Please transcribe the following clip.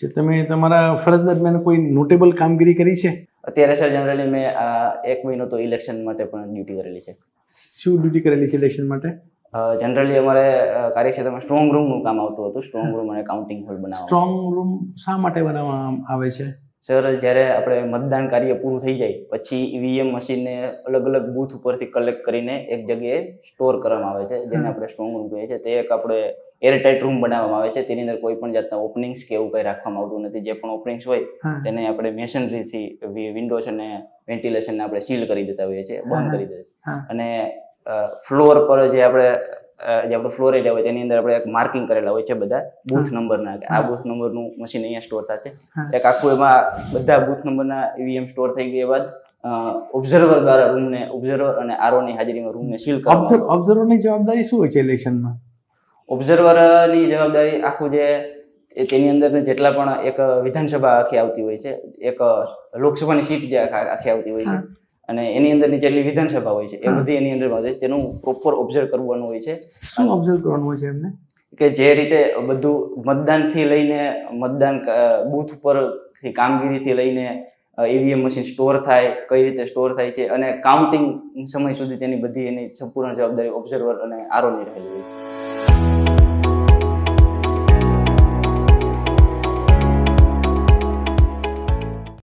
જે તમે તમારા ફરજ દરમિયાન કોઈ નોટેબલ કામગીરી કરી છે? અત્યારે સર જનરલી મેં 1 મહિનો તો ઇલેક્શન માટે પણ ડ્યુટી કરેલી છે. શું ડ્યુટી કરેલી છે ઇલેક્શન માટે? જનરલી અમારે કાર્યક્ષેત્રમાં સ્ટ્રોંગ રૂમનું કામ આવતું હતું. સ્ટ્રોંગ રૂમ અને કાઉન્ટિંગ હોલ બનાવવા. સ્ટ્રોંગ રૂમ શા માટે બનાવવામાં આવે છે? સર, જ્યારે આપણે મતદાન કાર્ય પૂરું થઈ જાય પછી ઈવીએમ મશીનને અલગ અલગ બૂથ ઉપરથી કલેક્ટ કરીને એક જગ્યાએ સ્ટોર કરવામાં આવે છે, જેને આપણે સ્ટ્રોંગ રૂમ કહીએ છીએ. તે એક આપણે એરટાઇટ રૂમ બનાવવામાં આવે છે. તેની અંદર કોઈ પણ જાતના ઓપનિંગ્સ કે એવું કંઈ રાખવામાં આવતું નથી. જે પણ ઓપનિંગ્સ હોય તેને આપણે મેશનરીથી વિન્ડોઝ અને વેન્ટિલેશનને આપણે સીલ કરી દેતા હોઈએ છીએ, બંધ કરી દઈએ છીએ. અને ફ્લોર પર જે આપણો ફ્લોર એરિયા હોય તેની અંદર આપણે એક માર્કિંગ કરેલા હોય છે બધા બૂથ નંબરના, કે આ બૂથ નંબરનું મશીન અહીંયા સ્ટોર થશે. એક આખું એમાં બધા બૂથ નંબરના ઈવીએમ સ્ટોર થઈ ગયા બાદ ઓબ્ઝર્વર દ્વારા રૂમને, ઓબ્ઝર્વર અને આરઓની હાજરીમાં રૂમને સીલ કરવામાં. ઓબ્ઝર્વરની જવાબદારી શું હોય છે ઇલેક્શનમાં? ઓબ્ઝર્વરની જવાબદારી આખું જે તેની અંદર જેટલા પણ એક વિધાનસભા આખી આવતી હોય છે, એક લોકસભાની સીટ જે આખી આવતી હોય છે, અને એની અંદરની જેટલી વિધાનસભા હોય છે એ બધી એની અંદર હોય છે. તેનું પ્રોપર ઓબ્ઝર્વ કરવાનું હોય છે. શું ઓબ્ઝર્વ કરવાનું હોય છે એમને? કે જે રીતે બધું મતદાનથી લઈને મતદાન બૂથ ઉપરથી કામગીરીથી લઈને ઈવીએમ મશીન સ્ટોર થાય, કઈ રીતે સ્ટોર થાય છે, અને કાઉન્ટિંગ સમય સુધી તેની બધી એની સંપૂર્ણ જવાબદારી ઓબ્ઝર્વર અને આરઓની રહેલી હોય છે.